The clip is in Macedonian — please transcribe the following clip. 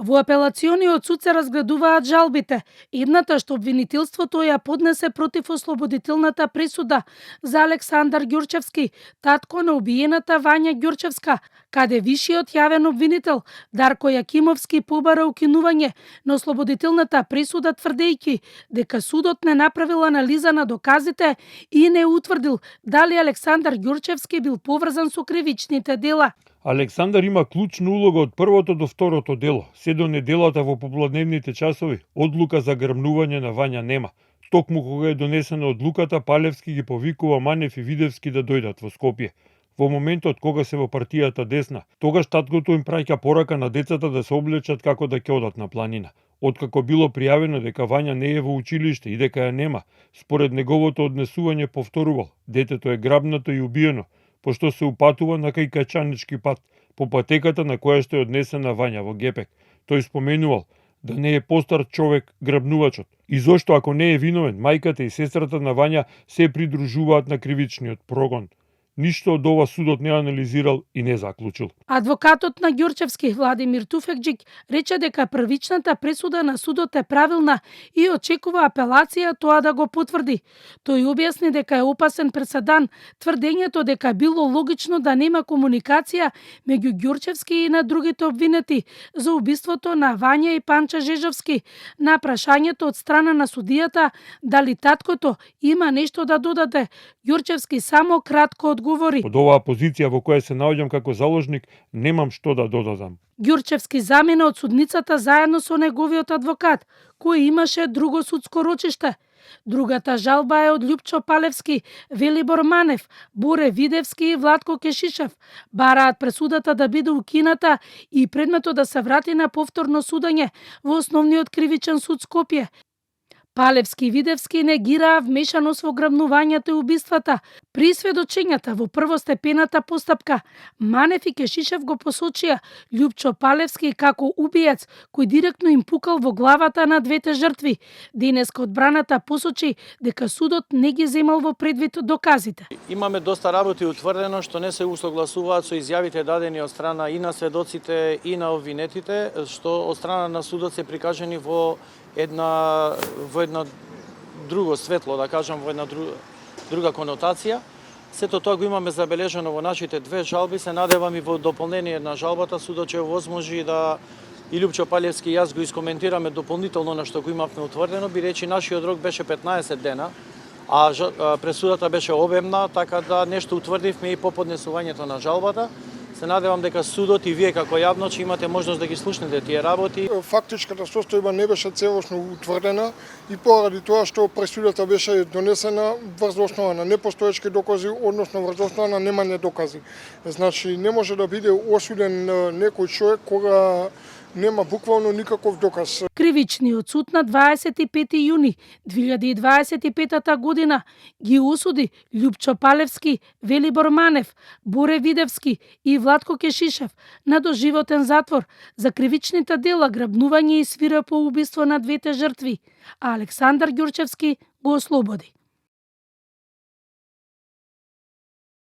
Во апелациониот суд се разгледуваат жалбите. Едната што обвинителството ја поднесе против ослободителната пресуда за Александар Ѓурчевски, татко на убиената Вања Ѓурчевска, каде вишиот јавен обвинител Дарко Јакимовски побара укинување на ослободителната пресуда, тврдејќи дека судот не направил анализа на доказите и не утврдил дали Александар Ѓурчевски бил поврзан со кривичните дела. Александар има клучна улога од првото до второто дело. Се до неделата во попладневните часови одлука за грмнување на Вања нема. Токму кога е донесена одлуката, Палевски ги повикува Манев и Видевски да дојдат во Скопје. Во моментот кога се во партијата десна, тогаш таткото им праќа порака на децата да се облечат како да ќе одат на планина. Откако било пријавено дека Вања не е во училиште и дека ја нема, според неговото однесување повторувал: детето е грабнато и убиено, пошто се упатува на кај Качанички пат, по патеката на која што е однесена Вања во Гепек. Тој споменувал да не е постар човек грабнувачот и зошто ако не е виновен, мајката и сестрата на Вања се придружуваат на кривичниот прогон. Ништо од ова судот не анализирал и не заклучил. Адвокатот на Ѓурчевски, Владимир Туфекџик, рече дека првичната пресуда на судот е правилна и очекува апелација тоа да го потврди. Тој објасни дека е опасен преседан тврдењето дека било логично да нема комуникација меѓу Ѓурчевски и на другите обвинети за убиството на Вања и Панча Жежовски. На прашањето од страна на судијата дали таткото има нешто да додаде, Ѓурчевски само кратко одговори: Од оваа позиција во која се наоѓам како заложник, немам што да додадам. Ѓурчевски замина од судницата заедно со неговиот адвокат, кој имаше друго судско рочиште. Другата жалба е од Љупчо Палевски, Велибор Манев, Боре Видевски и Владко Кешишев. Бараат пресудата да биде укината и предметот да се врати на повторно судење во Основниот кривичен суд Скопје. Палевски и Видевски негираа вмешаност во грабнувањето и убиствата. При сведочењата во првостепената постапка, Манев и Кешишев го посочија Љупчо Палевски како убиец кој директно им пукал во главата на двете жртви. Денеска одбраната посочи дека судот не ги земал во предвид доказите. Имаме доста работи утврдено што не се усогласуваат со изјавите дадени од страна и на сведоците и на обвинетите, што од страна на судот се прикажани во едно друго светло, да кажам, во една друга конотација. Сето тоа го имаме забележано во нашите две жалби. Се надевам и во дополнение на жалбата судот ќе возможи да и Љупчо Палевски и јас го искоментираме дополнително на што го имавме утврдено, бидејќи нашиот рок беше 15 дена, а пресудата беше обемна, така да нешто утврдивме и по поднесувањето на жалбата. Се надевам дека судот и вие како јавност имате можност да ги слушнете тие работи. Фактичката состојба не беше целосно утврдена и поради тоа што пресудата беше донесена врз основа на непостоечки докази, односно врз основа на немање докази. Значи не може да биде осуден некој човек кога нема буквално никаков доказ. Кривичниот суд на 25 јуни 2025 година ги осуди Љупчо Палевски, Велибор Манев, Боре Видевски и Владко Кешишев на доживотен затвор за кривичните дела грабнување и свирепо убиство на двете жртви, а Александар Ѓурчевски го ослободи.